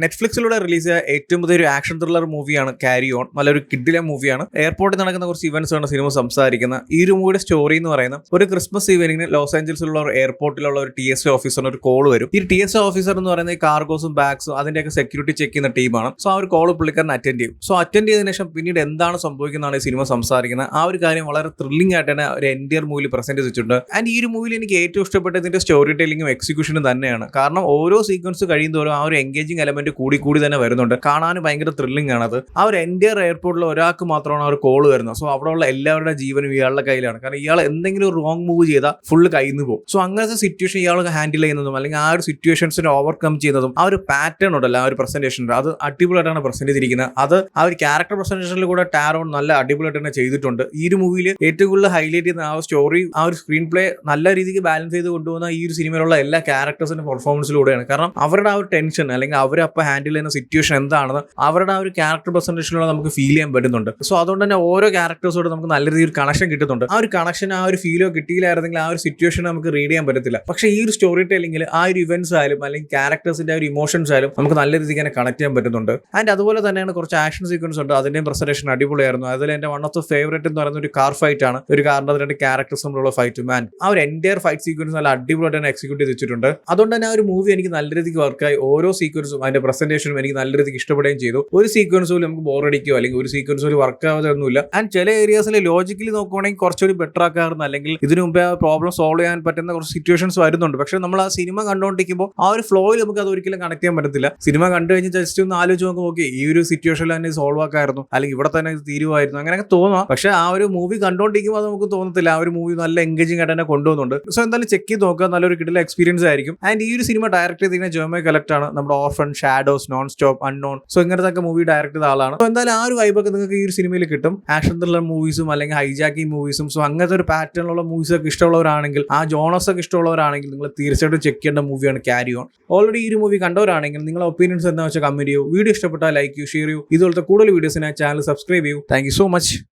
നെറ്റ്ഫ്ലിക്സിലൂടെ release ചെയ്ത ഏറ്റവും പുതിയൊരു ആക്ഷൻ ത്രില്ലർ മൂവിയാണ് ക്യാരി ഓൺ. നല്ലൊരു കിഡിലെ മൂവിയാണ്. എയർപോർട്ടിൽ നടക്കുന്ന കുറച്ച് ഇവന്റ്സ് ആണ് സിനിമ സംസാരിക്കുന്നത്. ഈ ഒരു മൂവിയുടെ സ്റ്റോറി എന്ന് പറയുന്നത് ഒരു ക്രിസ്മസ് ഈവനിങ്ങിന് ലോസ് ഏഞ്ചൽസിലുള്ള ഒരു എയർപോർട്ടിലുള്ള ഒരു TSA ഓഫീസറിന് ഒരു കോൾ വരും. ഈ TSA ഓഫീസർ എന്ന് പറയുന്നത് ഈ കാർഗോസും ബാഗ്സും അതിന്റെയൊക്കെ സെക്യൂരിറ്റി ചെക്ക് ചെയ്യുന്ന ടീമാണ്. സോ ആ ഒരു കോൾ പുള്ളിക്കാരൻ അറ്റൻഡ് ചെയ്യും. സോ അറ്റൻഡ് ചെയ്തതിനു ശേഷം പിന്നീട് എന്താണ് സംഭവിക്കുന്നതാണ് ഈ സിനിമ സംസാരിക്കുന്നത്. ആ ഒരു കാര്യം വളരെ ത്രില്ലിംഗ് ആയിട്ട് തന്നെ ഒരു എൻഡിയർ മൂവിയിൽ പ്രസന്റ് ചെയ്തിട്ടുണ്ട്. ആൻഡ് ഈ ഒരു മൂവിയിൽ എനിക്ക് ഏറ്റവും ഇഷ്ടപ്പെട്ടത് ഇതിന്റെ സ്റ്റോറി ടെല്ലിങ്ങും എക്സിക്യൂഷനും തന്നെയാണ്. കാരണം ഓരോ സീക്വൻസ് കഴിയുന്നതോറും ആ ഒരു എൻഗേജിംഗ് എലമെന്റ് കൂടി തന്നെ വരുന്നുണ്ട്. കാണാനും ഭയങ്കര ത്രില്ലിംഗ് ആണത്. ആ ഒരു എൻഡിയർ എയർപോർട്ടിൽ ഒരാൾക്ക് മാത്രമാണ് ആ ഒരു കോൾ വരുന്നത്. സോ അവിടെയുള്ള എല്ലാവരുടെ ജീവനും ഇയാളുടെ കയ്യിലാണ്. കാരണം ഇയാൾ എന്തെങ്കിലും ഒരു റോങ് മൂവ് ചെയ്താൽ ഫുള്ള് കയ്യിൽ നിന്ന് പോകും. സോ അങ്ങനത്തെ സിറ്റുവേഷൻ ഇയാൾ ഹാൻഡിൽ ചെയ്യുന്നതും അല്ലെങ്കിൽ ആ ഒരു സിറ്റുവേഷൻസിനെ ഓവർകം ചെയ്യുന്നതും ആ ഒരു പാറ്റേൺ ഉണ്ടല്ലോ, ആ ഒരു പ്രസന്റേഷൻ അത് അടിപൊളിയായിട്ടാണ് പ്രസന്റ് ചെയ്തിരിക്കുന്നത്. അത് ആ ഒരു ക്യാരക്ടർ പ്രസന്റേഷനിൽ കൂടെ ടാരോൺ നല്ല അടിപൊളിയായിട്ട് തന്നെ ചെയ്തിട്ടുണ്ട്. ഈ ഒരു മൂവിയിൽ ഏറ്റവും കൂടുതൽ ഹൈലൈറ്റ് ചെയ്യുന്ന ആ സ്റ്റോറി, ആ ഒരു സ്ക്രീൻ പ്ലേ നല്ല രീതിക്ക് ബാലൻസ് ചെയ്ത് കൊണ്ടുപോകുന്ന ഈ ഒരു സിനിമയിലുള്ള എല്ലാ ക്യാരക്ടേഴ്സിന്റെ പെർഫോമൻസിലൂടെയാണ്. കാരണം അവരുടെ ആ ഒരു ടെൻഷൻ അല്ലെങ്കിൽ അവരപ്പോൾ ഹാൻഡിൽ ചെയ്യുന്ന സിറ്റുവേഷൻ എന്താണെന്ന് അവരുടെ ആ ഒരു ക്യാരക്ടർ പ്രസന്റേഷനിലൂടെ നമുക്ക് ഫീൽ ചെയ്യാൻ പറ്റുന്നുണ്ട്. സോ അതുകൊണ്ട് തന്നെ ഓരോ ക്യാരക്ടേഴ്സോട് നമുക്ക് നല്ല രീതിയിൽ കണക്ഷൻ കിട്ടുന്നുണ്ട്. ആ ഒരു കണക്ഷൻ, ആ ഒരു ഫീലോ കിട്ടിയില്ലായിരുന്നെങ്കിൽ ആ ഒരു സിറ്റുവേഷൻ നമുക്ക് റീഡ് ചെയ്യാൻ പറ്റത്തില്ല. പക്ഷേ ഈ ഒരു സ്റ്റോറി ടെല്ലിംഗിൽ ആ ഒരു ഇവന്റ്സ് ആയാലും അല്ലെങ്കിൽ ക്യാരക്ടേഴ്സിന്റെ ആ ഒരു ഇമോഷൻസ് ആയാലും നമുക്ക് നല്ല രീതിക്ക് തന്നെ കണക്ട് ചെയ്യാൻ പറ്റുന്നുണ്ട്. ആൻഡ് അതുപോലെ തന്നെയാണ് കുറച്ച് ആക്ഷൻ സീക്വൻസ് ഉണ്ട്. അതിന്റെയും പ്രസന്റേഷൻ അടിപൊളിയായിരുന്നു. അതിൽ എന്റെ വൺ ഓഫ് ദ ഫേവറേറ്റ് എന്ന് പറയുന്ന ഒരു കാർ ഫൈറ്റ് ആണ്. ഒരു കാറിന്റെ രണ്ട് ക്യാരക്ടേഴ്സ് തമ്മിലുള്ള ഫൈറ്റ്. മാൻ, ആ ഒരു എൻറ്റയർ ഫൈറ്റ് സീക്വൻസ് നല്ല അടിപൊളിയായിട്ട് തന്നെ എക്സിക്യൂട്ട് ചെയ്ത് വെച്ചിട്ടുണ്ട്. അതുകൊണ്ട് തന്നെ ആ ഒരു മൂവി എനിക്ക് നല്ല രീതിക്ക് വർക്കായി. ഓരോ സീക്വൻസും അതിന്റെ പ്രസന്റേഷനും എനിക്ക് നല്ല രീതിക്ക് ഇഷ്ടപ്പെടുകയും ചെയ്തു. ഒരു സീക്വൻസ് പോലും നമുക്ക് ബോറടിക്കുകയോ അല്ലെങ്കിൽ ഒരു സീക്വൻസ് പോലും വർക്ക് ആവാതൊന്നുമില്ല. ആൻഡ് ചില ഏരിയാസിൽ ലോജിക്കലി നോക്കുകയാണെങ്കിൽ കുറച്ചുകൂടി ബെറ്റർ ആക്കാറുണ്ട്, അല്ലെങ്കിൽ ഇതിനു മുമ്പേ ആ പ്രോബ്ലം സോൾവ് ചെയ്യാൻ പറ്റുന്ന കുറച്ച് സിറ്റുവേഷൻസ് വരുന്നുണ്ട്. പക്ഷെ നമ്മൾ ആ സിനിമ കണ്ടുകൊണ്ടിരിക്കുമ്പോൾ ആ ഒരു ഫ്ലോയിൽ നമുക്ക് അത് ഒരിക്കലും കണക്ട് ചെയ്യാൻ പറ്റത്തില്ല. സിനിമ കണ്ടു കഴിഞ്ഞ് ജസ്റ്റ് ഒന്ന് ആലോചിച്ച് നോക്കുമ്പോൾ ഓക്കെ, ഈ ഒരു സിറ്റുവേഷനിൽ തന്നെ സോൾവ് ആക്കായിരുന്നു, അല്ലെങ്കിൽ ഇവിടെ തന്നെ തീരുമായിരുന്നു, അങ്ങനെയൊക്കെ തോന്നാം. പക്ഷെ ആ ഒരു മൂവി കണ്ടുകൊണ്ടിരിക്കുമ്പോൾ അത് നമുക്ക് തോന്നത്തില്ല. ആ ഒരു മൂവി നല്ല എൻഗേജിംഗ് ആയിട്ട് തന്നെ കൊണ്ടുപോകുന്നുണ്ട്. സോ എന്തായാലും ചെക്ക് ചെയ്ത് നോക്കുക, നല്ലൊരു കിടില എക്സ്പീരിയൻസ് ആയിരിക്കും. ആൻഡ് ഈ ഒരു സിനിമ ഡയറക്ട് ചെയ്തിരിക്കുന്ന ജോമോ കലക്ട് ആണ്. നമ്മുടെ orphan, shadows, non stop, unknown, so ഇങ്ങനത്തെ മൂവി ഡയറക്ട് ചെയ്ത ആളാണ്. സോ എന്തായാലും ആ ഒരു വൈബൊക്കെ നിങ്ങൾക്ക് ഈ ഒരു സിനിമയിൽ കിട്ടും. ആക്ഷൻ ത്രില്ലർ മൂവീസും അല്ലെങ്കിൽ ഹൈജാക്കിംഗ് മൂവീസും, സോ അങ്ങനത്തെ ഒരു പാറ്റേണിലുള്ള മൂവീസ് ഒക്കെ ഇഷ്ടമുള്ളവരാണെങ്കിൽ, ആ ജോണേഴ്സ് ഒക്കെ ഇഷ്ടമുള്ളവരാണെങ്കിൽ നിങ്ങൾ തീർച്ചയായിട്ടും ചെക്ക് ചെയ്യേണ്ട മൂവിയാണ് ക്യാരി ഓൺ. ഓൾറെഡി ഈ ഒരു മൂവി കണ്ടവരാണെങ്കിൽ നിങ്ങളുടെ ഒപ്പീനിയൻസ് എന്താ വെച്ചാൽ കമന്റ് ചെയ്യൂ. വീഡിയോ ഇഷ്ടപ്പെട്ടാൽ ലൈക്ക് ചെയ്യൂ, ഷെയർ ചെയ്യൂ. ഇതുപോലത്തെ കൂടുതൽ വീഡിയോസിനായി ചാനൽ സബ്സ്ക്രൈബ് ചെയ്യൂ. Thank you so much.